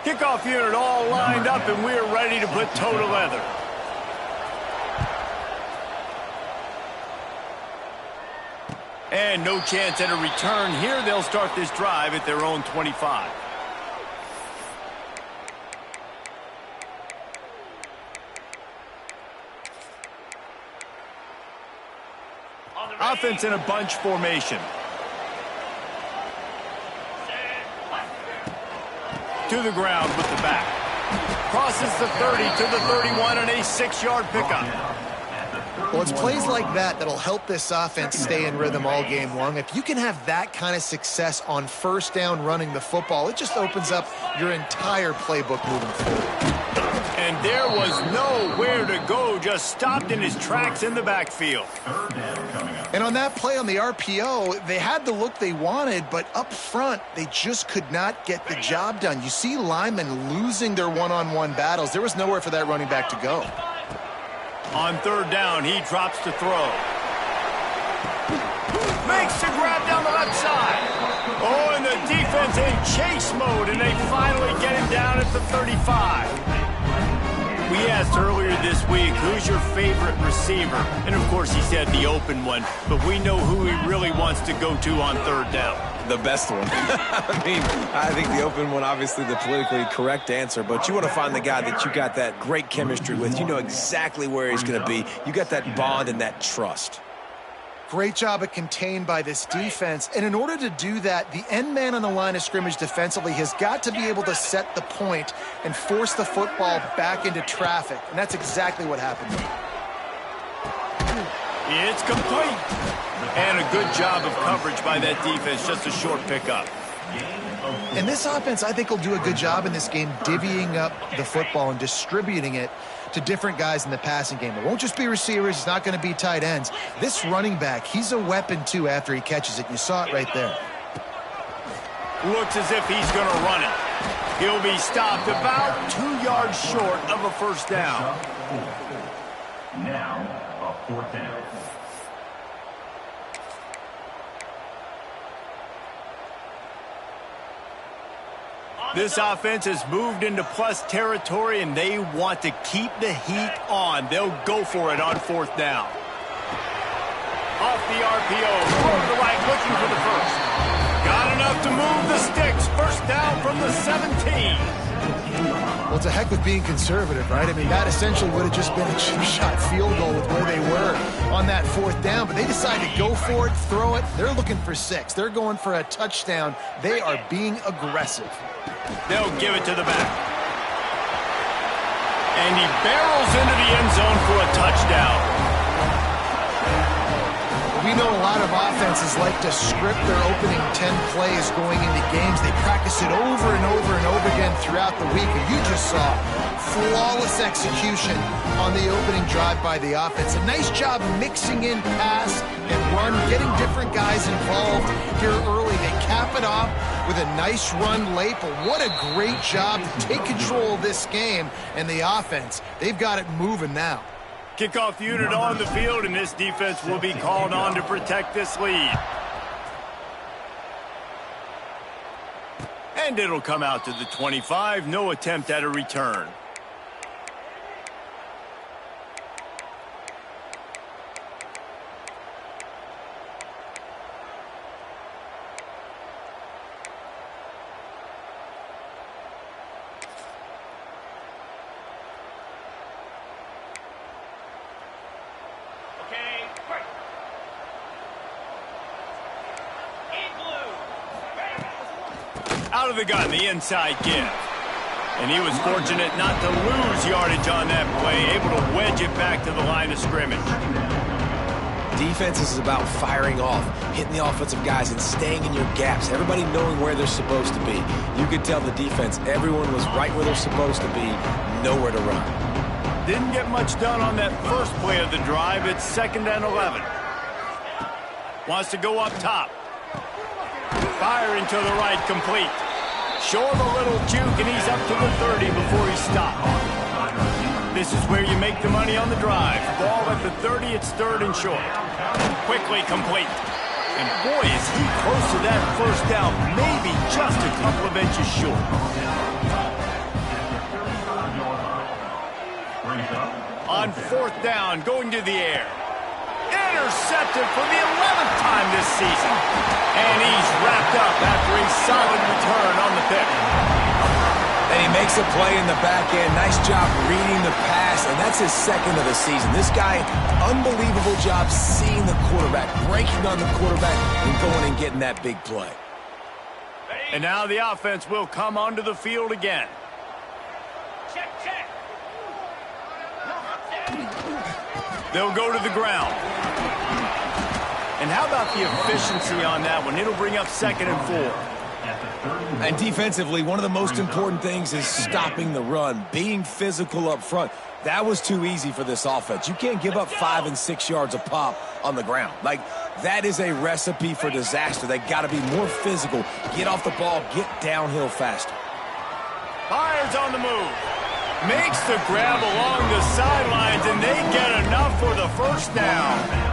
Kickoff unit all lined up, and we're ready to put toe to leather. And no chance at a return here. They'll start this drive at their own 25. Offense in a bunch formation. To the ground with the back. Crosses the 30 to the 31 and a 6-yard pickup. Well, it's plays like that that'll help this offense stay in rhythm all game long. If you can have that kind of success on first down running the football, it just opens up your entire playbook moving forward. And there was nowhere to go, just stopped in his tracks in the backfield. And on that play on the RPO, they had the look they wanted, but up front, they just could not get the job done. You see linemen losing their one-on-one battles. There was nowhere for that running back to go. On third down, he drops to throw. Makes the grab down the left side. Oh, and the defense in chase mode, and they finally get him down at the 35. We asked earlier this week, who's your favorite receiver? And, of course, he said the open one. But we know who he really wants to go to on third down. The best one. I think the open one, obviously the politically correct answer. But you want to find the guy that you got that great chemistry with. You know exactly where he's going to be. You got that bond and that trust. Great job at contained by this defense. And in order to do that, the end man on the line of scrimmage defensively has got to be able to set the point and force the football back into traffic. And that's exactly what happened. It's complete. And a good job of coverage by that defense. Just a short pickup. And this offense, I think, will do a good job in this game divvying up the football and distributing it to different guys in the passing game. It won't just be receivers. It's not going to be tight ends. This running back, he's a weapon, too, after he catches it. You saw it right there. Looks as if he's going to run it. He'll be stopped about 2 yards short of a first down. Now, a fourth down. This offense has moved into plus territory, and they want to keep the heat on. They'll go for it on fourth down. Off the RPO, throw to the right, looking for the first. Got enough to move the sticks. First down from the 17. Well, it's a heck of being conservative, right? I mean, that essentially would have just been a chip-shot field goal with where they were on that fourth down, but they decided to go for it, throw it. They're looking for 6. They're going for a touchdown. They are being aggressive. They'll give it to the back. And he barrels into the end zone for a touchdown. We know a lot of offenses like to script their opening 10 plays going into games. They practice it over and over and over again throughout the week. And you just saw flawless execution on the opening drive by the offense. A nice job mixing in pass and run, getting different guys involved here early. They cap it off with a nice run late, but what a great job to take control of this game. And the offense, they've got it moving now. Kickoff unit on the field, and this defense will be called on to protect this lead. And it'll come out to the 25. No attempt at a return. Out of the gun, the inside give. And he was fortunate not to lose yardage on that play, able to wedge it back to the line of scrimmage. Defense is about firing off, hitting the offensive guys and staying in your gaps, everybody knowing where they're supposed to be. You could tell the defense, everyone was right where they're supposed to be, nowhere to run. Didn't get much done on that first play of the drive. It's 2nd and 11. Wants to go up top. Firing to the right, complete. Show him a little juke, and he's up to the 30 before he stopped. This is where you make the money on the drive. Ball at the 30, it's 3rd and short. Quickly complete. And boy, is he close to that first down, maybe just a couple of inches short. On 4th down, going to the air. Intercepted for the 11th time this season. And he's wrapped up after a solid return on the pick. And he makes a play in the back end. Nice job reading the pass, and that's his 2nd of the season. This guy, unbelievable job seeing the quarterback, breaking on the quarterback, and going and getting that big play. And now the offense will come onto the field again. Check. They'll go to the ground. And how about the efficiency on that one? It'll bring up 2nd and 4. And defensively, one of the most important things is stopping the run, being physical up front. That was too easy for this offense. You can't give up 5 and 6 yards a pop on the ground. Like, that is a recipe for disaster. They got to be more physical, get off the ball, get downhill faster. Fires on the move. Makes the grab along the sidelines, and they get enough for the 1st down.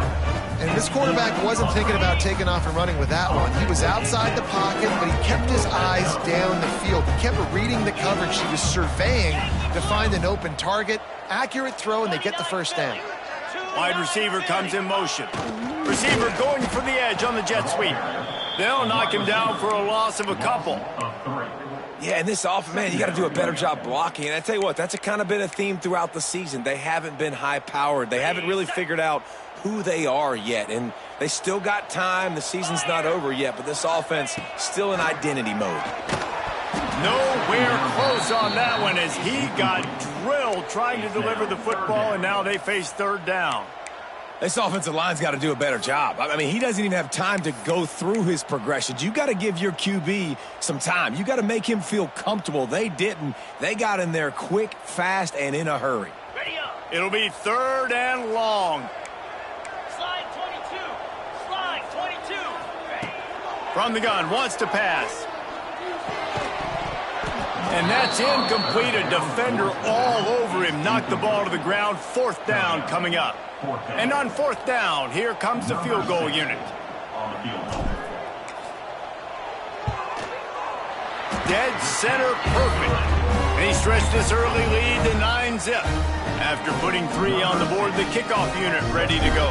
And this quarterback wasn't thinking about taking off and running with that one. He was outside the pocket, but he kept his eyes down the field. He kept reading the coverage. He was surveying to find an open target. Accurate throw, and they get the 1st down. Wide receiver comes in motion. Receiver going for the edge on the jet sweep. They'll knock him down for a loss of a couple. Yeah, and this offense, man, you got to do a better job blocking. And I tell you what, that's kind of been a theme throughout the season. They haven't been high-powered. They haven't really figured out who they are yet, and they still got time. The season's not over yet, but this offense still in identity mode. Nowhere close on that one as he got drilled trying to deliver the football, and now they face 3rd down. This offensive line's got to do a better job. I mean, he doesn't even have time to go through his progressions. You got to give your QB some time. You got to make him feel comfortable. They didn't. They got in there quick, fast, and in a hurry. It'll be 3rd and long. From the gun, wants to pass. And that's incomplete. A defender all over him. Knocked the ball to the ground. 4th down coming up. And on 4th down, here comes the field goal unit. Dead center perfect. And he stretched this early lead to 9-zip. After putting 3 on the board, the kickoff unit ready to go.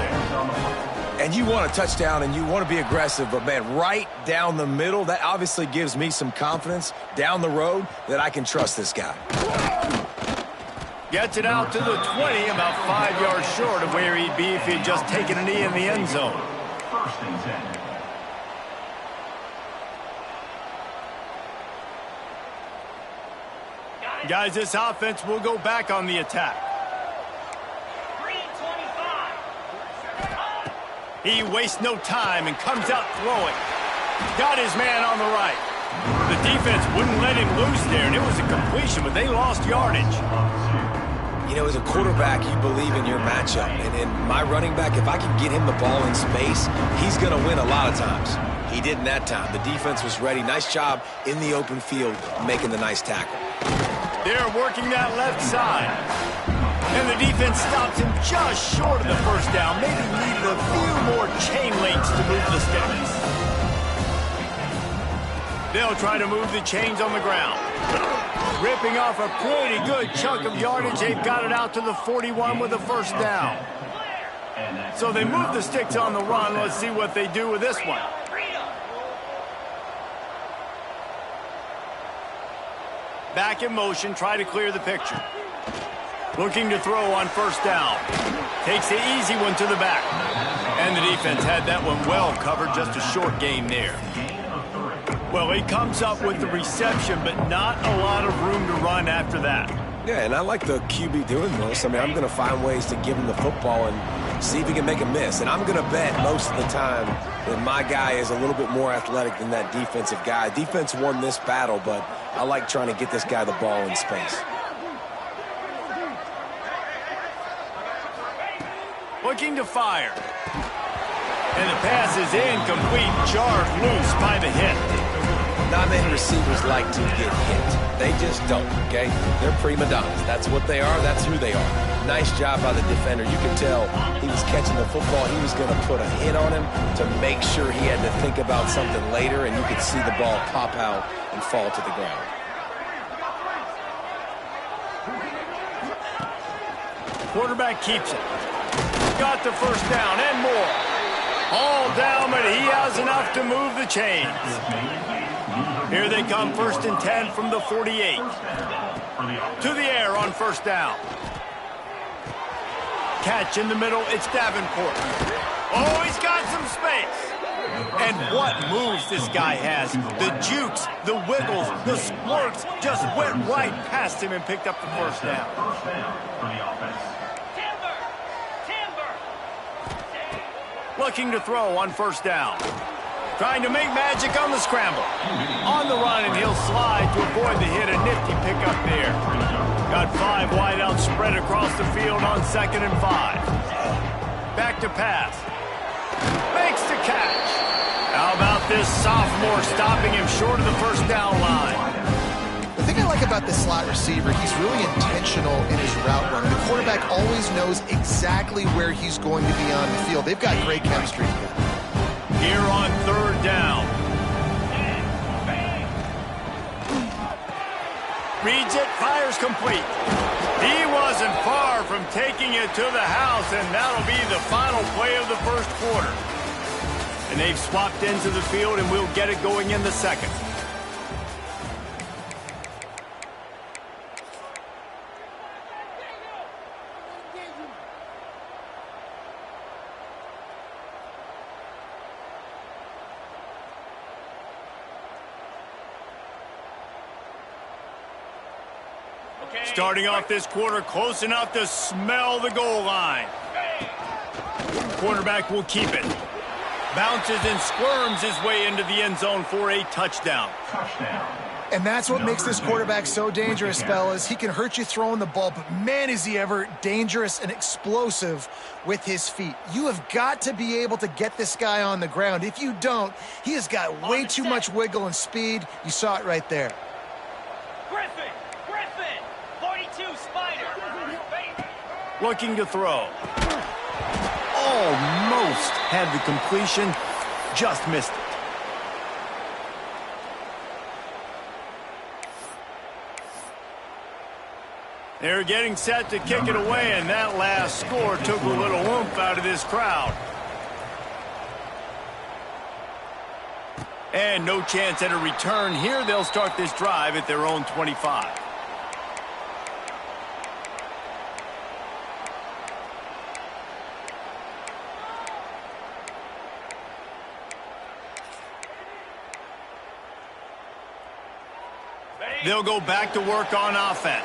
And you want a touchdown and you want to be aggressive, but, man, right down the middle, that obviously gives me some confidence down the road that I can trust this guy. Gets it out to the 20, about 5 yards short of where he'd be if he had just taken a knee in the end zone. Guys, this offense will go back on the attack. He wastes no time and comes out throwing. Got his man on the right. The defense wouldn't let him loose there, and it was a completion, but they lost yardage. You know, as a quarterback, you believe in your matchup. And in my running back, if I can get him the ball in space, he's going to win a lot of times. He didn't that time. The defense was ready. Nice job in the open field making the nice tackle. They're working that left side. And the defense stops him just short of the 1st down. Maybe needed a few more chain links to move the sticks. They'll try to move the chains on the ground. Ripping off a pretty good chunk of yardage. They've got it out to the 41 with the 1st down. So they move the sticks on the run. Let's see what they do with this one. Back in motion, try to clear the picture. Looking to throw on 1st down. Takes the easy one to the back. And the defense had that one well covered, just a short gain there. Well, he comes up with the reception, but not a lot of room to run after that. Yeah, and I like the QB doing this. I mean, I'm going to find ways to give him the football and see if he can make a miss. And I'm going to bet most of the time that my guy is a little bit more athletic than that defensive guy. Defense won this battle, but I like trying to get this guy the ball in space. Looking to fire. And the pass is incomplete, jarred loose by the hit. Not many receivers like to get hit. They just don't, okay? They're prima donnas. That's what they are. That's who they are. Nice job by the defender. You can tell he was catching the football. He was going to put a hit on him to make sure he had to think about something later, and you could see the ball pop out and fall to the ground. Quarterback keeps it. Got the first down and more. All down, but he has enough to move the chains. Here they come, 1st and 10 from the 48. To the air on first down. Catch in the middle, it's Davenport. Oh, he's got some space. And what moves this guy has. The jukes, the wiggles, the squirts just went right past him and picked up the first down. Looking to throw on first down. Trying to make magic on the scramble. On the run, and he'll slide to avoid the hit. A nifty pickup there. Got 5 wideouts spread across the field on 2nd and 5. Back to pass. Makes the catch. How about this sophomore stopping him short of the first down line? The thing I like about this slot receiver, he's really intentional in his route running. The quarterback always knows exactly where he's going to be on the field. They've got great chemistry together. Here on 3rd down. Reads it, fires complete. He wasn't far from taking it to the house, and that'll be the final play of the first quarter. And they've swapped into the field, and we'll get it going in the second. Starting off this quarter close enough to smell the goal line. Quarterback will keep it. Bounces and squirms his way into the end zone for a touchdown. And that's what makes this quarterback so dangerous, fellas. He can hurt you throwing the ball, but man, is he ever dangerous and explosive with his feet. You have got to be able to get this guy on the ground. If you don't, he has got way too much wiggle and speed. You saw it right there. Looking to throw. Almost had the completion, just missed it. They're getting set to kick it away, and that last score took a little oomph out of this crowd. And no chance at a return here. They'll start this drive at their own 25. They'll go back to work on offense.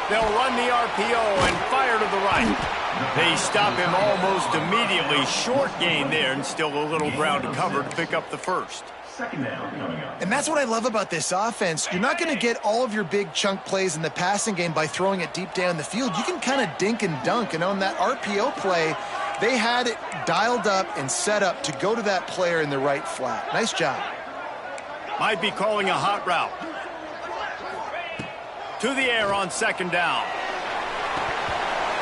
They'll run the RPO and fire to the right. They stop him almost immediately. Short gain there, and still a little ground to cover to pick up the first. And that's what I love about this offense. You're not going to get all of your big chunk plays in the passing game by throwing it deep down the field. You can kind of dink and dunk, and on that RPO play, they had it dialed up and set up to go to that player in the right flat. Nice job. Might be calling a hot route. To the air on 2nd down.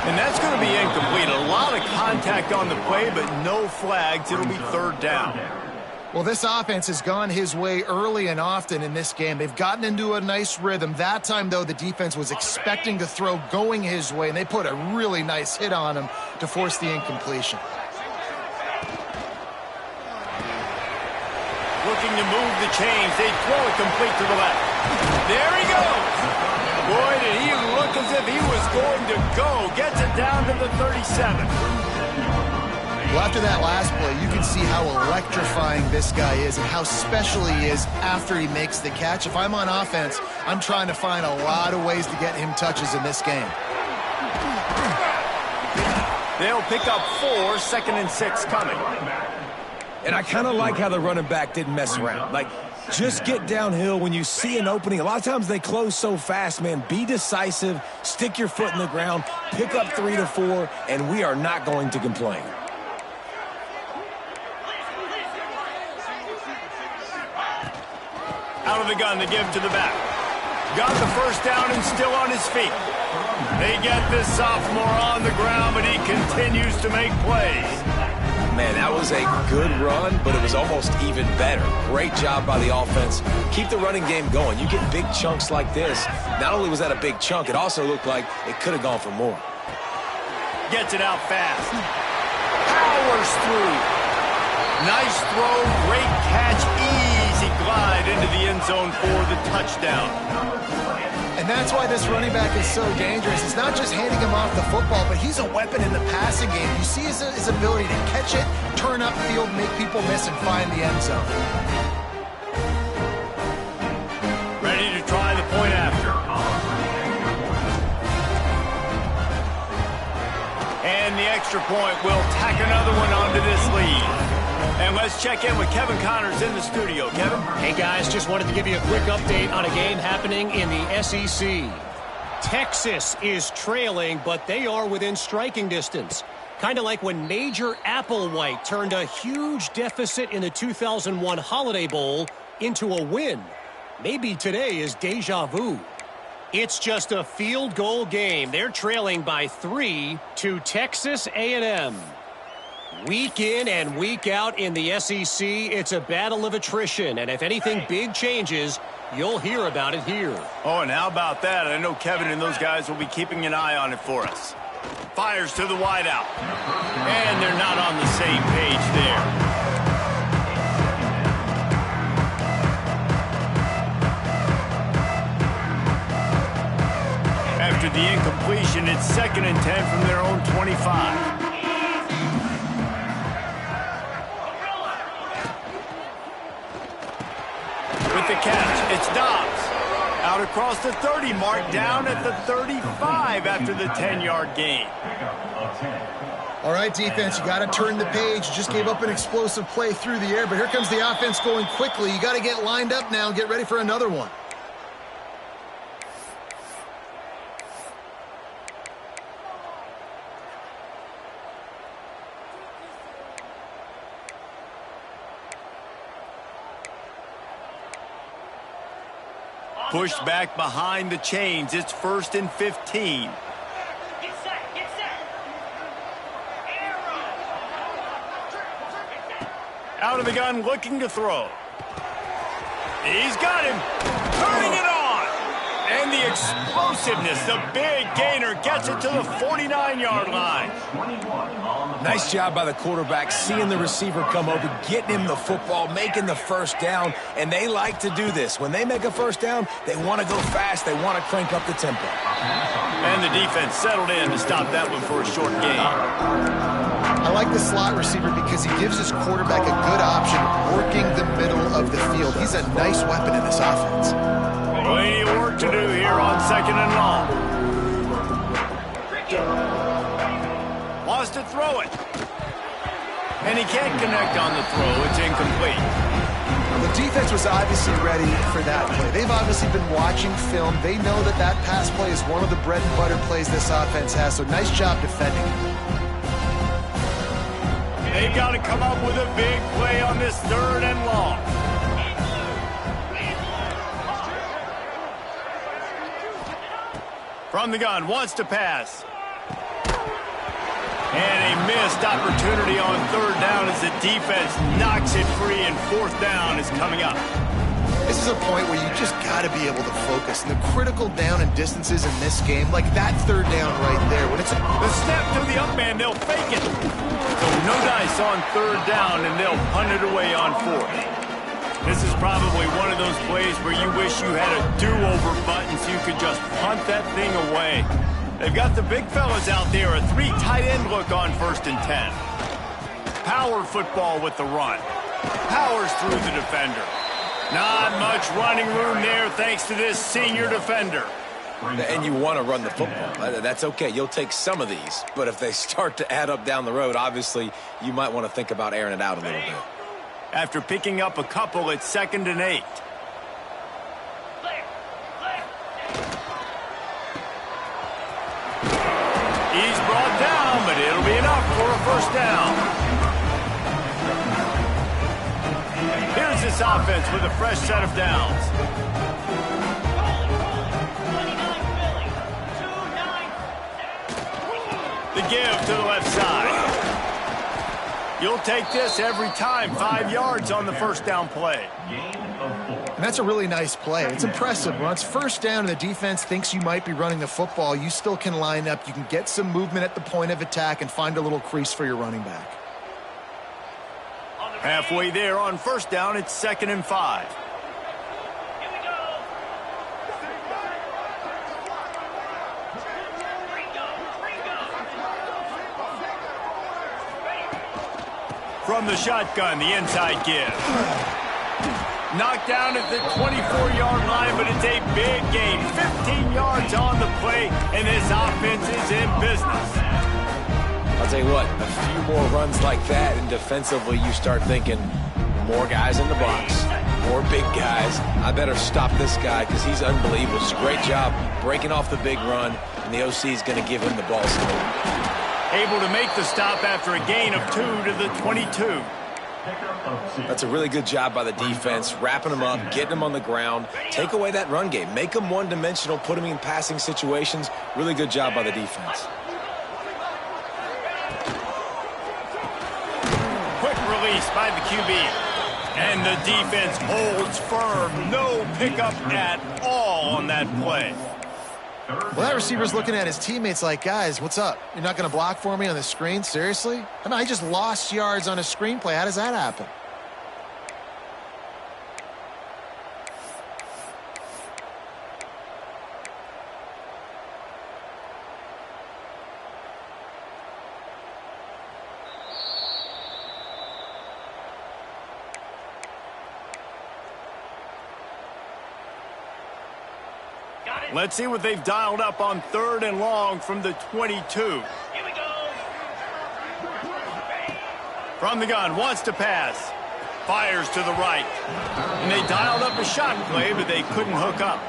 And that's going to be incomplete. A lot of contact on the play, but no flags. It'll be 3rd down. Well, this offense has gone his way early and often in this game. They've gotten into a nice rhythm. That time, though, the defense was expecting to throw going his way, and they put a really nice hit on him to force the incompletion. Looking to move the chains. They throw it complete to the left. There he goes. Boy, did he look as if he was going to go. Gets it down to the 37. Well, after that last play, you can see how electrifying this guy is and how special he is after he makes the catch. If I'm on offense, I'm trying to find a lot of ways to get him touches in this game. They'll pick up 4, 2nd and 6 coming. And I kind of like how the running back didn't mess around. Like, just get downhill when you see an opening. A lot of times they close so fast, man. Be decisive, stick your foot in the ground, pick up 3 to 4, and we are not going to complain. Out of the gun to give to the back. Got the first down and still on his feet. They get this sophomore on the ground, but he continues to make plays. Man, that was a good run, but it was almost even better. Great job by the offense. Keep the running game going. You get big chunks like this. Not only was that a big chunk, it also looked like it could have gone for more. Gets it out fast. Powers through. Nice throw, great catch, easy glide into the end zone for the touchdown. And that's why this running back is so dangerous. It's not just handing him off the football, but he's a weapon in the passing game. You see his ability to catch it, turn upfield, make people miss, and find the end zone. Ready to try the point after. And the extra point will tack another one onto this lead. And let's check in with Kevin Connors in the studio. Kevin? Hey, guys, just wanted to give you a quick update on a game happening in the SEC. Texas is trailing, but they are within striking distance. Kind of like when Major Applewhite turned a huge deficit in the 2001 Holiday Bowl into a win. Maybe today is deja vu. It's just a field goal game. They're trailing by 3 to Texas A&M. Week in and week out in the SEC, it's a battle of attrition. And if anything big changes, you'll hear about it here. Oh, and how about that? I know Kevin and those guys will be keeping an eye on it for us. Fires to the wideout. And they're not on the same page there. After the incompletion, it's 2nd and 10 from their own 25. With the catch, it's Dobbs. Out across the 30 mark, down at the 35 after the 10-yard gain. All right, defense, you got to turn the page. You just gave up an explosive play through the air, but here comes the offense going quickly. You got to get lined up now and get ready for another one. Pushed back behind the chains. It's 1st and 15. Get set, get set. Arrow. Out of the gun, looking to throw. He's got him. Turning it on. And the explosiveness, the big gainer gets it to the 49-yard line. Nice job by the quarterback, seeing the receiver come over, getting him the football, making the first down, and they like to do this. When they make a first down, they want to go fast. They want to crank up the tempo. And the defense settled in to stop that one for a short gain. I like the slot receiver because he gives his quarterback a good option working the middle of the field. He's a nice weapon in this offense. Plenty of work to do here on 2nd and long. Wants to throw it. And he can't connect on the throw. It's incomplete. The defense was obviously ready for that play. They've obviously been watching film. They know that that pass play is one of the bread and butter plays this offense has, so nice job defending. They've got to come up with a big play on this 3rd and long. From the gun, wants to pass. And a missed opportunity on 3rd down as the defense knocks it free, and 4th down is coming up. This is a point where you just got to be able to focus. And the critical down and distances in this game, like that 3rd down right there. When it's the snap to the up man, they'll fake it. So no dice on 3rd down, and they'll punt it away on 4th. This is probably one of those plays where you wish you had a do-over button so you could just punt that thing away. They've got the big fellas out there, a 3 tight end look on 1st and 10. Power football with the run. Powers through the defender. Not much running room there thanks to this senior defender. And you want to run the football. That's okay. You'll take some of these. But if they start to add up down the road, obviously you might want to think about airing it out a little bit. After picking up a couple, it's 2nd and 8. He's brought down, but it'll be enough for a 1st down. Here's this offense with a fresh set of downs. The give to the left side. You'll take this every time. 5 yards on the first down play. And that's a really nice play. It's impressive. When it's first down and the defense thinks you might be running the football, you still can line up. You can get some movement at the point of attack and find a little crease for your running back. Halfway there on first down, it's 2nd and 5. Here we go. From the shotgun, the inside give. Knocked down at the 24-yard line, but it's a big gain. 15 yards on the play, and this offense is in business. I'll tell you what, a few more runs like that, and defensively you start thinking, more guys in the box, more big guys. I better stop this guy because he's unbelievable. It's a great job breaking off the big run, and the OC is going to give him the ball still. Able to make the stop after a gain of 2 to the 22. That's a really good job by the defense, wrapping them up, getting them on the ground, take away that run game, make them one-dimensional, put them in passing situations. Really good job by the defense. Quick release by the QB. And the defense holds firm. No pickup at all on that play. Well, that receiver's looking at his teammates like, guys, what's up? You're not going to block for me on the screen? Seriously? I mean, I just lost yards on a screenplay. How does that happen? Let's see what they've dialed up on 3rd and long from the 22. Here we go. From the gun, wants to pass. Fires to the right. And they dialed up a shot play, but they couldn't hook up.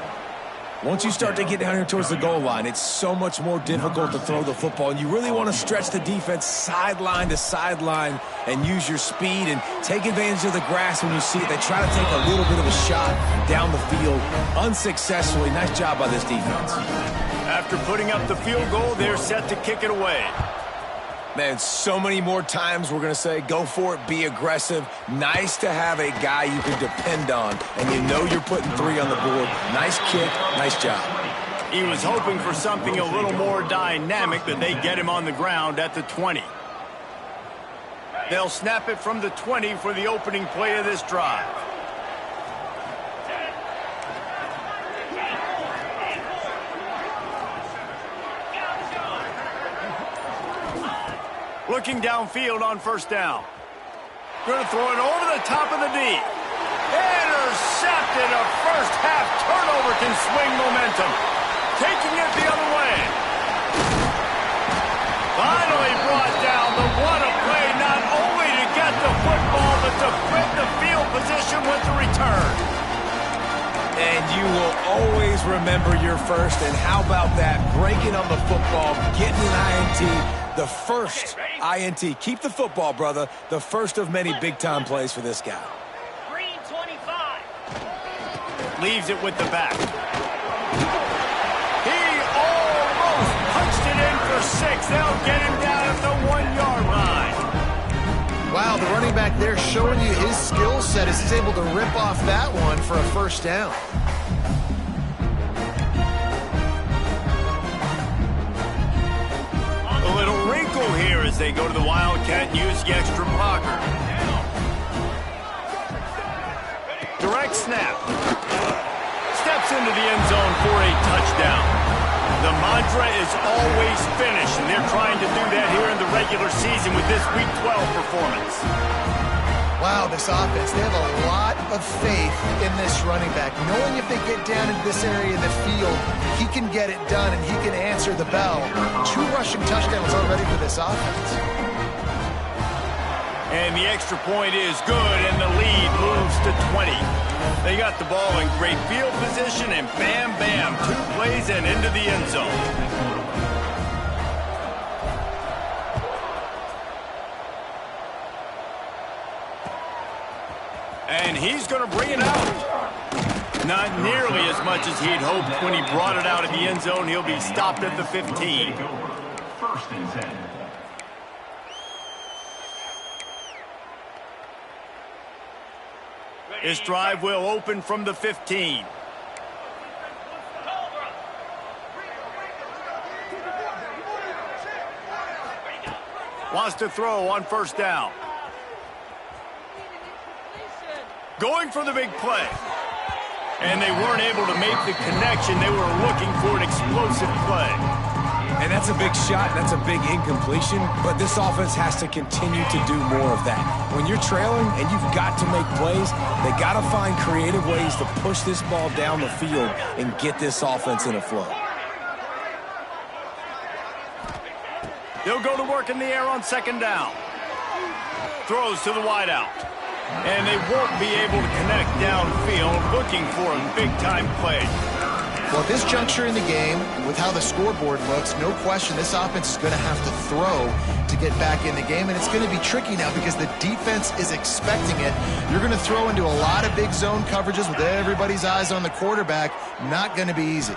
Once you start to get down here towards the goal line, it's so much more difficult to throw the football, and you really want to stretch the defense sideline to sideline and use your speed and take advantage of the grass when you see it. They try to take a little bit of a shot down the field unsuccessfully. Nice job by this defense. After putting up the field goal, they're set to kick it away. Man, so many more times we're going to say, go for it, be aggressive. Nice to have a guy you can depend on, and you know you're putting 3 on the board. Nice kick, nice job. He was hoping for something a little more dynamic, but they get him on the ground at the 20. They'll snap it from the 20 for the opening play of this drive. Looking downfield on first down. Going to throw it over the top of the D. Intercepted. A first half turnover can swing momentum. Taking it the other way. Finally brought down. The what a play, not only to get the football, but to flip the field position with the return. And you will always remember your first. And how about that? Breaking on the football, getting an INT. The first INT. Keep the football, brother. The first of many big-time plays for this guy. Green 25. Leaves it with the back. He almost punched it in for 6. They'll get him down at the 1-yard line. Wow, the running back there showing you his skill set as he's able to rip off that one for a first down. A little wrinkle here as they go to the Wildcat and use the extra blocker. Direct snap. Steps into the end zone for a touchdown. The mantra is always finish, and they're trying to do that here in the regular season with this Week 12 performance. Wow, this offense, they have a lot of faith in this running back, knowing if they get down into this area of the field, he can get it done and he can answer the bell. 2 rushing touchdowns already for this offense. And the extra point is good, and the lead moves to 20. They got the ball in great field position, and bam, bam, 2 plays and into the end zone. And he's going to bring it out. Not nearly as much as he'd hoped when he brought it out of the end zone. He'll be stopped at the 15. First and 10. This drive will open from the 15. Wants to throw on first down. Going for the big play. And they weren't able to make the connection. They were looking for an explosive play. And that's a big shot, that's a big incompletion, but this offense has to continue to do more of that. When you're trailing and you've got to make plays, they got to find creative ways to push this ball down the field and get this offense in a flow. They'll go to work in the air on second down. Throws to the wideout. And they won't be able to connect downfield, looking for a big-time play. Well, at this juncture in the game, with how the scoreboard looks, no question this offense is going to have to throw to get back in the game, and it's going to be tricky now because the defense is expecting it. You're going to throw into a lot of big zone coverages with everybody's eyes on the quarterback. Not going to be easy.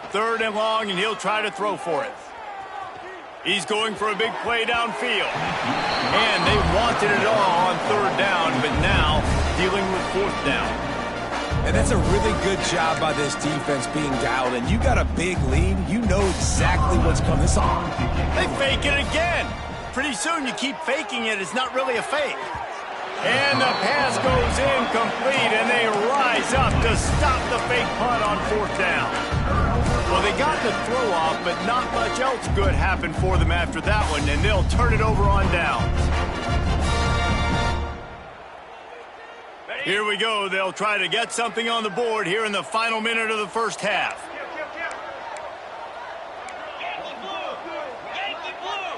Third and long, and he'll try to throw for it. He's going for a big play downfield. And they wanted it all on third down, but now dealing with fourth down. And that's a really good job by this defense being dialed in. You got a big lead. You know exactly what's coming. They fake it again. Pretty soon you keep faking it. It's not really a fake. And the pass goes incomplete, and they rise up to stop the fake punt on fourth down. Well, they got the throw off, but not much else good happened for them after that one, and they'll turn it over on downs. Here we go. They'll try to get something on the board here in the final minute of the first half. Yankee blue! Yankee blue!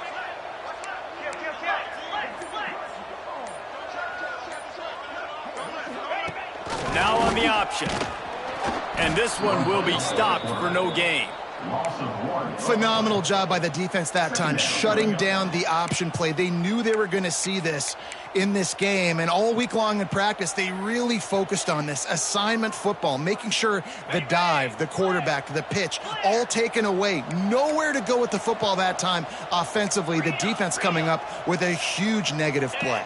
Now on the option. And this one will be stopped for no gain. Phenomenal job by the defense that time, shutting down the option play. They knew they were going to see this in this game, and all week long in practice, they really focused on this assignment football, making sure the dive, the quarterback, the pitch, all taken away. Nowhere to go with the football that time offensively. The defense coming up with a huge negative play.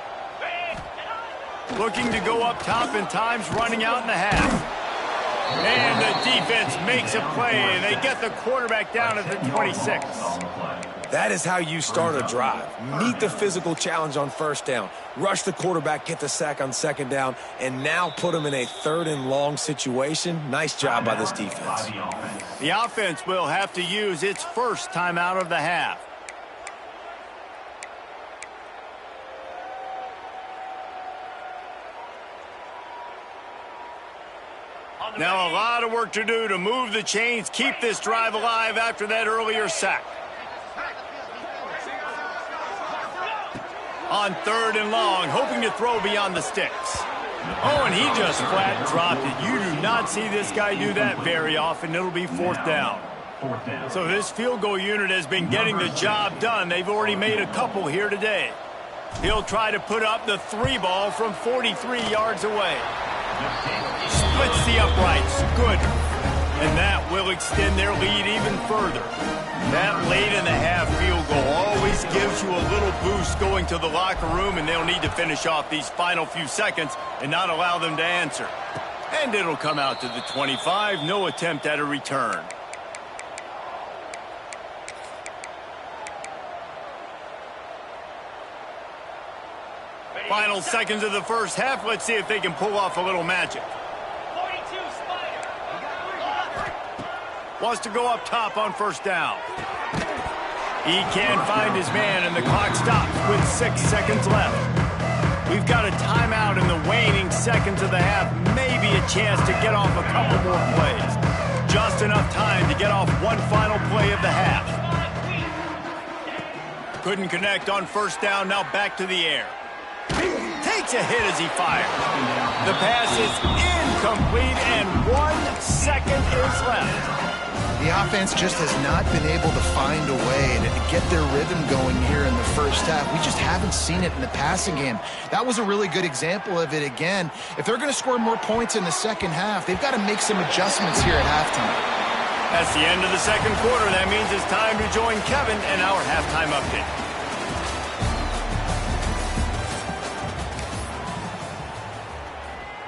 Looking to go up top in times, running out in the half. And the defense makes a play, and they get the quarterback down at the 26. That is how you start a drive. Meet the physical challenge on first down. Rush the quarterback, get the sack on second down, and now put them in a third and long situation. Nice job by this defense. The offense will have to use its first timeout of the half. Now a lot of work to do to move the chains, keep this drive alive after that earlier sack. On third and long, hoping to throw beyond the sticks. Oh, and he just flat dropped it. You do not see this guy do that very often. It'll be fourth down. So this field goal unit has been getting the job done. They've already made a couple here today. He'll try to put up the 3 ball from 43 yards away. Splits the uprights. Good. And that will extend their lead even further. That late in the half field goal always gives you a little boost going to the locker room, and they'll need to finish off these final few seconds and not allow them to answer. And it'll come out to the 25. No attempt at a return. Final seconds of the first half. Let's see if they can pull off a little magic. 42 Spider. Wants to go up top on first down. He can't find his man, and the clock stops with 6 seconds left. We've got a timeout in the waning seconds of the half. Maybe a chance to get off a couple more plays. Just enough time to get off one final play of the half. Couldn't connect on first down. Now back to the air. Takes a hit as he fires. The pass is incomplete, and 1 second is left. The offense just has not been able to find a way to get their rhythm going here in the first half. We just haven't seen it in the passing game. That was a really good example of it again. If they're going to score more points in the second half, they've got to make some adjustments here at halftime. That's the end of the second quarter. That means it's time to join Kevin and our halftime update.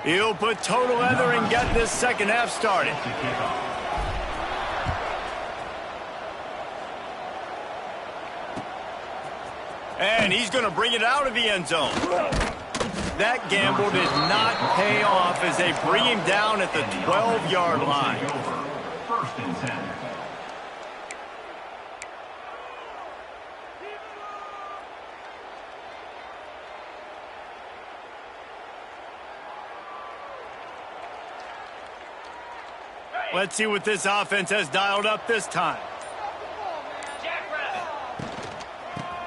He'll put total leather and get this second half started. And he's going to bring it out of the end zone. That gamble did not pay off as they bring him down at the 12-yard line. First and 10. Let's see what this offense has dialed up this time.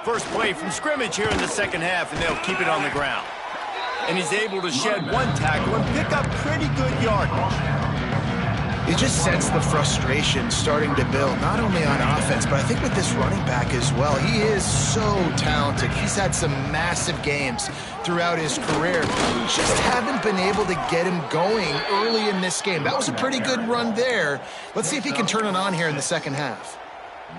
First play from scrimmage here in the second half, and they'll keep it on the ground. And he's able to shed one tackle and pick up pretty good yardage. You just sense the frustration starting to build, not only on offense, but I think with this running back as well. He is so talented. He's had some massive games throughout his career. Just haven't been able to get him going early in this game. That was a pretty good run there. Let's see if he can turn it on here in the second half.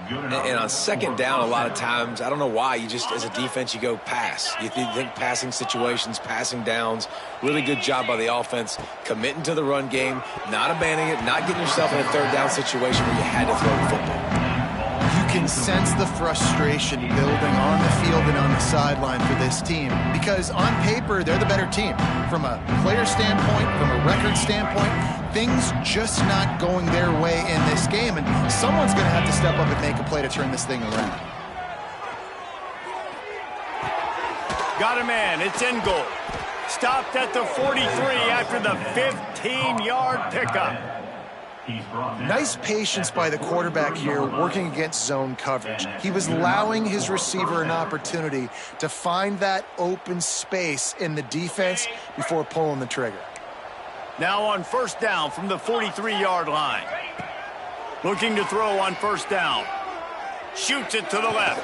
And on second down, a lot of times, I don't know why, you just, as a defense, you go pass. You think passing situations, passing downs. Really good job by the offense, committing to the run game, not abandoning it, not getting yourself in a third down situation where you had to throw the football. You can sense the frustration building on the field and on the sideline for this team because on paper, they're the better team. From a player standpoint, from a record standpoint, things just not going their way in this game, and someone's going to have to step up and make a play to turn this thing around. Got a man. It's in goal. Stopped at the 43 after the 15-yard pickup. Nice patience by the quarterback here working against zone coverage. He was allowing his receiver an opportunity to find that open space in the defense before pulling the trigger. Now on first down from the 43-yard line. Looking to throw on first down. Shoots it to the left.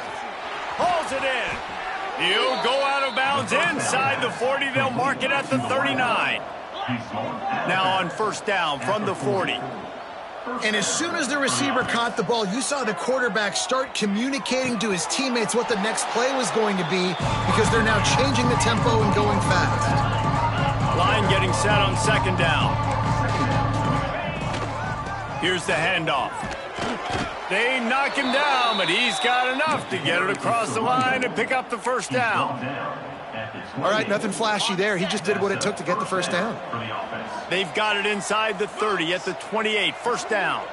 Hauls it in. He'll go out of bounds inside the 40. They'll mark it at the 39. Now on first down from the 40. And as soon as the receiver caught the ball, you saw the quarterback start communicating to his teammates what the next play was going to be because they're now changing the tempo and going fast. Line getting set on second down. Here's the handoff. They knock him down, but he's got enough to get it across the line and pick up the first down. All right, nothing flashy there. He just did what it took to get the first down. They've got it inside the 30 at the 28. First down.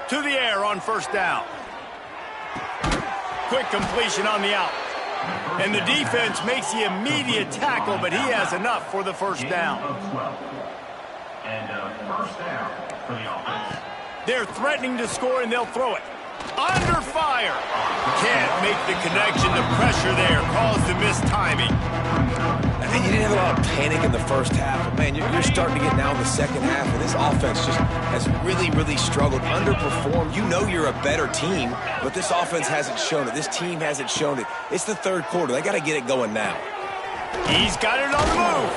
To the air on first down. Quick completion on the out. And the defense makes the immediate tackle, but he has enough for the first down. First down for the offense. They're threatening to score, and they'll throw it. Under fire. Can't make the connection. The pressure there caused the missed timing. And you didn't have a lot of panic in the first half. But, man, you're starting to get now in the second half, and this offense just has really, really struggled, underperformed. You know you're a better team, but this offense hasn't shown it. This team hasn't shown it. It's the third quarter. They got to get it going now. He's got it on the move.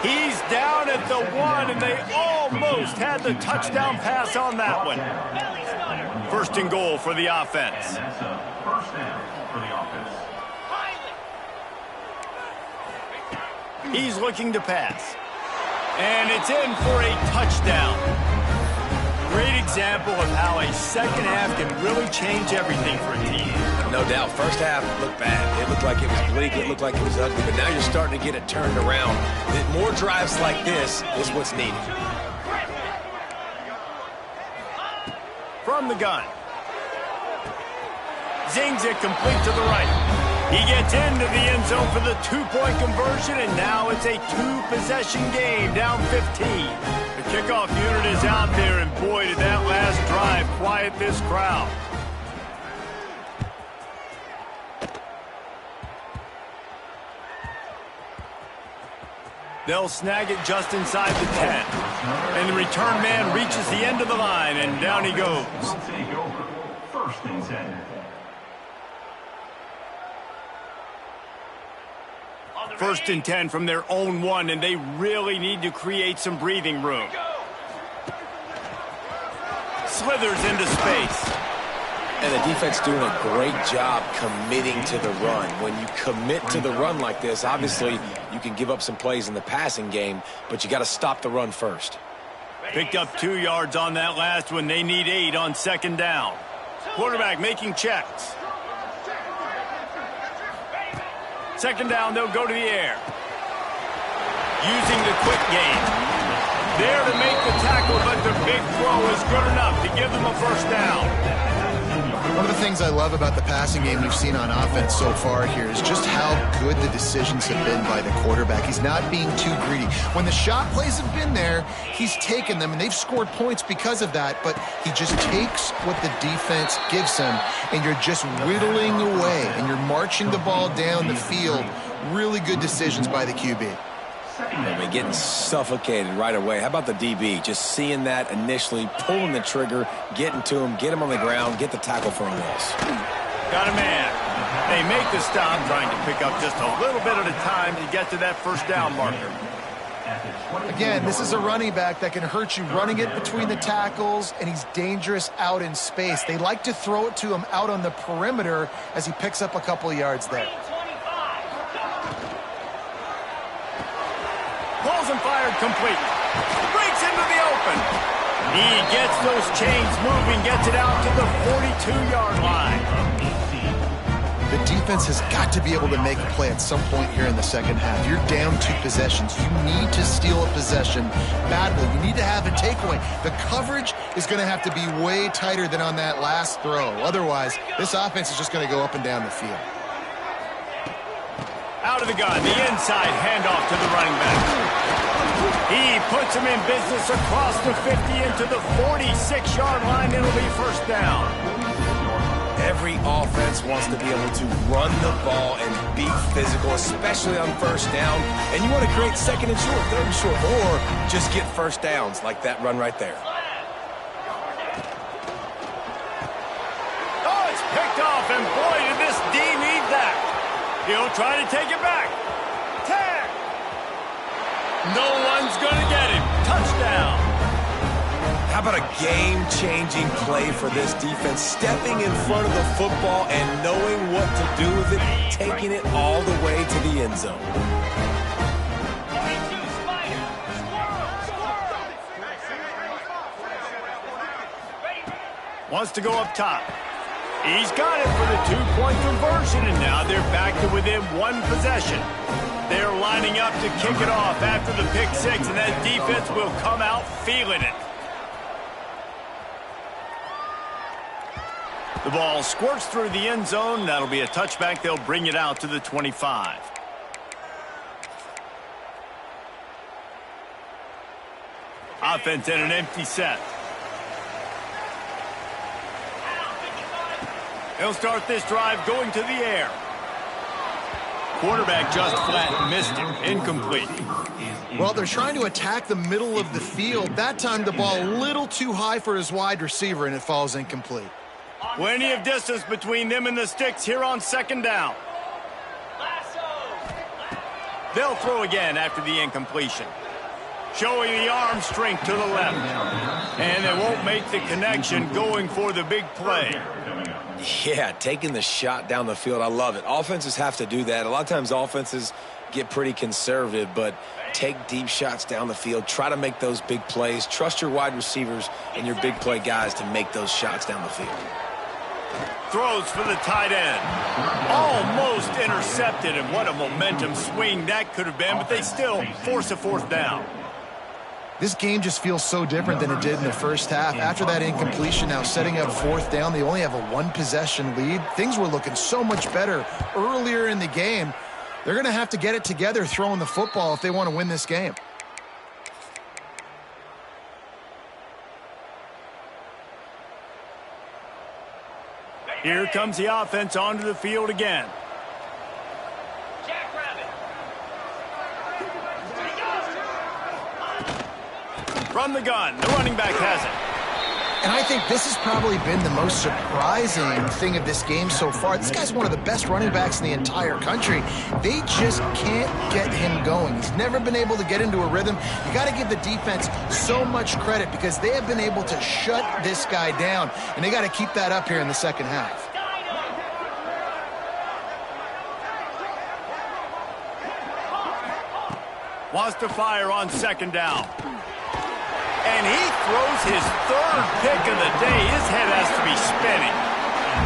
He's down at the 1, and they almost had the touchdown pass on that one. First and goal for the offense. And that's a first down for the offense. He's looking to pass. And it's in for a touchdown. Great example of how a second half can really change everything for a team. No doubt. First half looked bad. It looked like it was bleak. It looked like it was ugly. But now you're starting to get it turned around. More drives like this is what's needed. From the gun. Zings it complete to the right. He gets into the end zone for the two-point conversion, and now it's a two-possession game, down 15. The kickoff unit is out there, and boy, did that last drive quiet this crowd. They'll snag it just inside the 10. And the return man reaches the end of the line, and down he goes. First and 10. First and 10 from their own 1, and they really need to create some breathing room. Slithers into space. And the defense doing a great job committing to the run. When you commit to the run like this, obviously you can give up some plays in the passing game, but you got to stop the run first. Picked up 2 yards on that last one. They need 8 on second down. Quarterback making checks. Second down, they'll go to the air. Using the quick game. There to make the tackle, but the big throw is good enough to give them a first down. One of the things I love about the passing game we've seen on offense so far here is just how good the decisions have been by the quarterback. He's not being too greedy. When the shot plays have been there, he's taken them, and they've scored points because of that, but he just takes what the defense gives him, and you're just whittling away, and you're marching the ball down the field. Really good decisions by the QB. I mean, getting suffocated right away. How about the DB? Just seeing that initially, pulling the trigger, getting to him, get him on the ground, get the tackle for a loss. Got a man. They make the stop, trying to pick up just a little bit at a time to get to that first down marker. Again, this is a running back that can hurt you running it between the tackles, and he's dangerous out in space. They like to throw it to him out on the perimeter as he picks up a couple of yards there. Pulls and fired complete. Breaks into the open. He gets those chains moving, gets it out to the 42-yard line. The defense has got to be able to make a play at some point here in the second half. You're down 2 possessions. You need to steal a possession badly. You need to have a takeaway. The coverage is going to have to be way tighter than on that last throw. Otherwise, this offense is just going to go up and down the field. Out of the gun, the inside handoff to the running back. He puts him in business across the 50 into the 46-yard line. It'll be first down. Every offense wants to be able to run the ball and be physical, especially on first down. And you want to create second and short, third and short, or just get first downs like that run right there. Oh, it's picked off, and boy, did this D need that. He'll try to take it back. Tag! No one's going to get him. Touchdown. How about a game-changing play for this defense? Stepping in front of the football and knowing what to do with it, taking it all the way to the end zone. 42 Spider. Wants to go up top. He's got it for the 2-point conversion, and now they're back to within 1 possession. They're lining up to kick it off after the pick 6, and that defense will come out feeling it. The ball squirts through the end zone. That'll be a touchback. They'll bring it out to the 25. Offense in an empty set. He'll start this drive going to the air. Quarterback just flat missed him. Incomplete. Well, they're trying to attack the middle of the field. That time the ball a little too high for his wide receiver, and it falls incomplete. Plenty of distance between them and the sticks here on second down. They'll throw again after the incompletion. Showing the arm strength to the left. And they won't make the connection going for the big play. Yeah, taking the shot down the field. I love it. Offenses have to do that. A lot of times offenses get pretty conservative, but take deep shots down the field. Try to make those big plays. Trust your wide receivers and your big play guys to make those shots down the field. Throws for the tight end. Almost intercepted, and what a momentum swing that could have been, but they still force a fourth down. This game just feels so different than it did in the first half. After that incompletion, now setting up fourth down, they only have a 1-possession lead. Things were looking so much better earlier in the game. They're going to have to get it together throwing the football if they want to win this game. Here comes the offense onto the field again. From the gun, the running back has it. And I think this has probably been the most surprising thing of this game so far. This guy's one of the best running backs in the entire country. They just can't get him going. He's never been able to get into a rhythm. You got to give the defense so much credit because they have been able to shut this guy down, and they got to keep that up here in the second half. Wants to fire on second down. And he throws his third pick of the day. His head has to be spinning.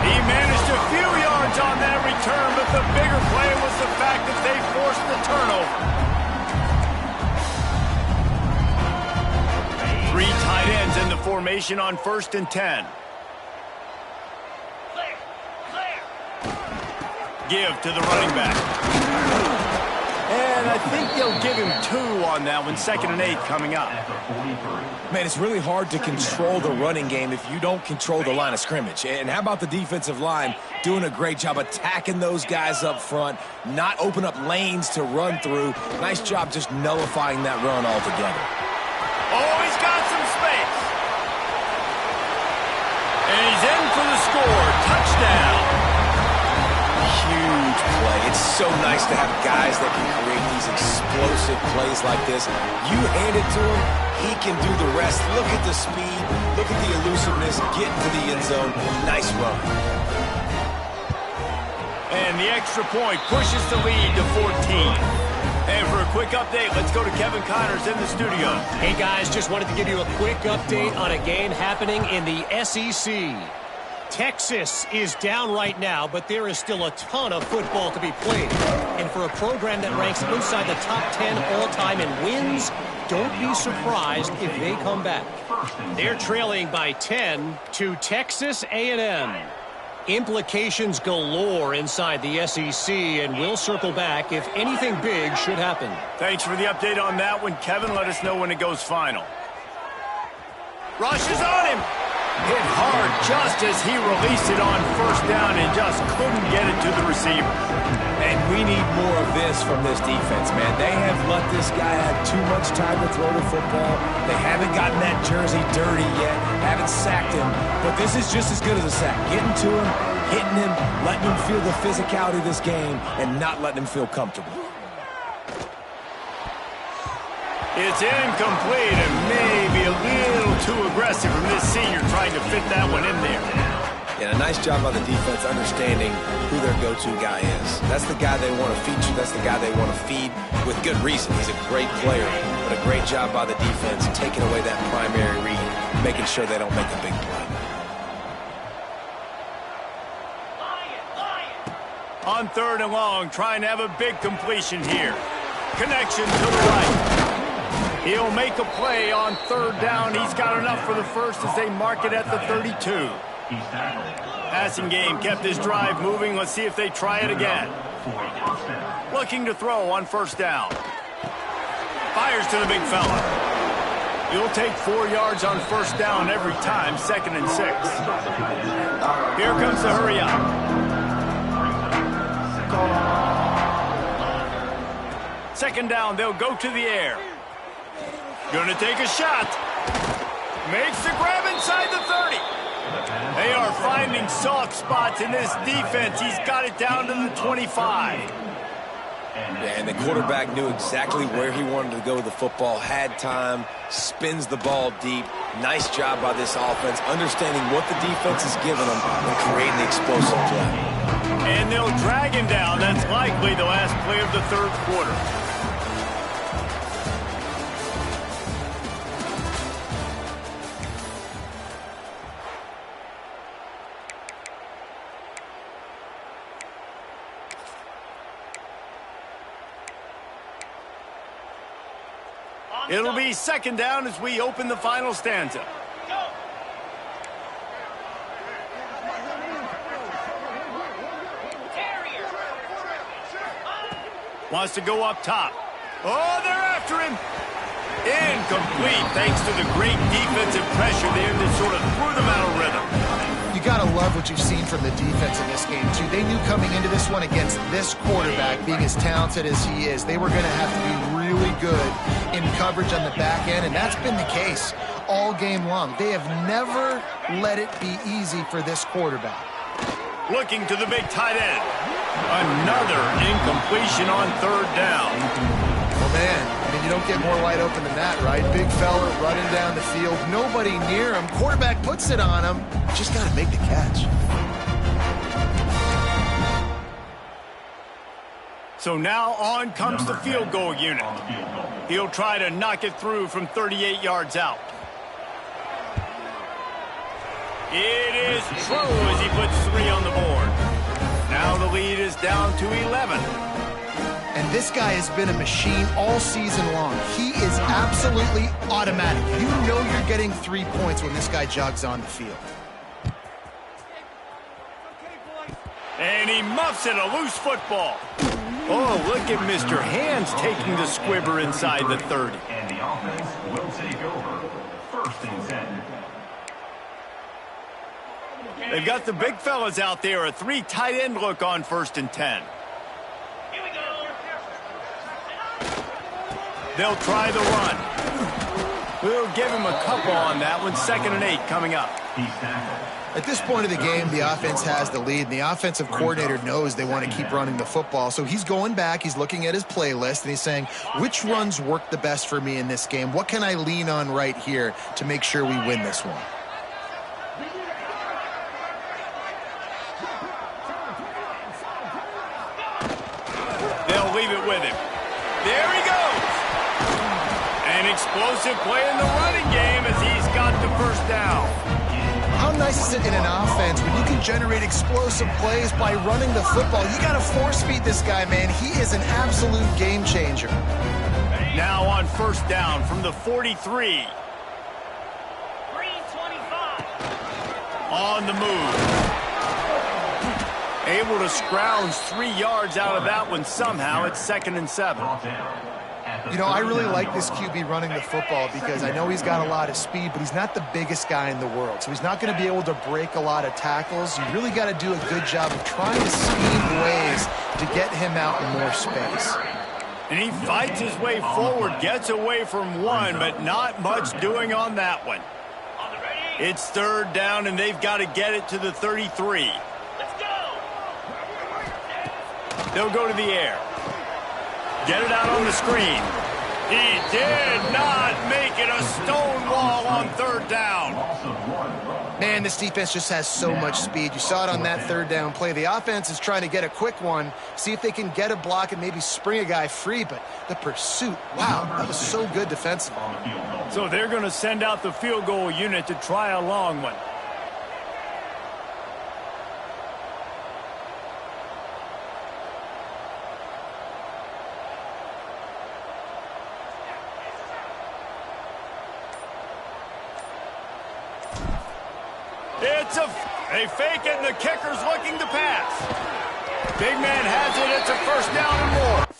He managed a few yards on that return, but the bigger play was the fact that they forced the turnover. 3 tight ends in the formation on 1st and 10. Give to the running back. And I think they'll give him 2 on that one. 2nd and 8 coming up. Man, it's really hard to control the running game if you don't control the line of scrimmage. And how about the defensive line doing a great job attacking those guys up front, not open up lanes to run through. Nice job just nullifying that run altogether. Oh, he's got some space. And he's in for the score. Touchdown. Huge play. It's so nice to have guys that can create these explosive plays like this. You hand it to him, he can do the rest. Look at the speed, look at the elusiveness, get into the end zone. Nice run. And the extra point pushes the lead to 14. And for a quick update, let's go to Kevin Connors in the studio. Hey guys, just wanted to give you a quick update on a game happening in the SEC. Texas is down right now, but there is still a ton of football to be played. And for a program that ranks inside the top 10 all-time in wins, don't be surprised if they come back. They're trailing by 10 to Texas A&M. Implications galore inside the SEC, and we'll circle back if anything big should happen. Thanks for the update on that one, Kevin. Let us know when it goes final. Rushes on him. Hit hard just as he released it on 1st down and just couldn't get it to the receiver. And we need more of this from this defense, man. They have let this guy have too much time to throw the football. They haven't gotten that jersey dirty yet, haven't sacked him. But this is just as good as a sack. Getting to him, hitting him, letting him feel the physicality of this game, and not letting him feel comfortable. It's incomplete and maybe a little too aggressive from this senior trying to fit that one in there. Yeah, a nice job by the defense understanding who their go-to guy is. That's the guy they want to feature. That's the guy they want to feed with good reason. He's a great player, but a great job by the defense taking away that primary read, making sure they don't make a big play. On 3rd and long, trying to have a big completion here. Connection to the right. He'll make a play on 3rd down. He's got enough for the first as they mark it at the 32. Passing game kept his drive moving. Let's see if they try it again. Looking to throw on 1st down. Fires to the big fella. He'll take 4 yards on 1st down every time, 2nd and 6. Here comes the hurry up. Second down, they'll go to the air. Gonna take a shot. Makes the grab inside the 30. They are finding soft spots in this defense. He's got it down to the 25. Yeah, and the quarterback knew exactly where he wanted to go with the football, had time, spins the ball deep. Nice job by this offense, understanding what the defense is giving them and creating the explosive play. And they'll drag him down. That's likely the last play of the 3rd quarter. It'll be 2nd down as we open the final stanza. Wants to go up top. Oh, they're after him. Incomplete, thanks to the great defensive pressure there that sort of threw them out of rhythm. You got to love what you've seen from the defense in this game, too. They knew coming into this one against this quarterback, being as talented as he is, they were going to have to be really good in coverage on the back end, and that's been the case all game long. They have never let it be easy for this quarterback. Looking to the big tight end. Another incompletion on third down. Well, man, I mean, you don't get more wide open than that, right? Big fella running down the field, nobody near him. Quarterback puts it on him. Just got to make the catch. So now on comes the field goal unit. He'll try to knock it through from 38 yards out. It is true as he puts 3 on the board. Now the lead is down to 11. And this guy has been a machine all season long. He is absolutely automatic. You know you're getting 3 points when this guy jogs on the field. And he muffs it, a loose football. Oh, look at Mr. Hands taking the squibber inside the 30. And the offense will take over. First and 10. They've got the big fellas out there, a 3 tight end look on 1st and 10. Here we go. They'll try the run. We'll give him a couple on that one. 2nd and 8 coming up. He's tackled. At this point of the game, the offense has the lead, and the offensive coordinator knows they want to keep running the football. So he's going back, he's looking at his playlist, and he's saying, which runs work the best for me in this game? What can I lean on right here to make sure we win this one? They'll leave it with him. There he goes. An explosive play in the running game as he's got the 1st down. How nice is it in an offense when you can generate explosive plays by running the football? You got to force feed this guy, man. He is an absolute game changer. Now on 1st down from the 43. Green 25. On the move. Able to scrounge 3 yards out of that one somehow. It's 2nd and 7. Brought down. You know, I really like this QB running the football because I know he's got a lot of speed, but he's not the biggest guy in the world. So he's not going to be able to break a lot of tackles. You really got to do a good job of trying to scheme ways to get him out in more space. And he fights his way forward, gets away from one, but not much doing on that one. On the ready. It's 3rd down, and they've got to get it to the 33. Let's go. They'll go to the air. Get it out on the screen. He did not make it a stone wall on 3rd down. Man, this defense just has so much speed. You saw it on that 3rd down play. The offense is trying to get a quick one, see if they can get a block and maybe spring a guy free, but the pursuit, wow, that was so good defensively. So they're going to send out the field goal unit to try a long one. They fake it, and the kicker's looking to pass. Big man has it. It's a 1st down and more.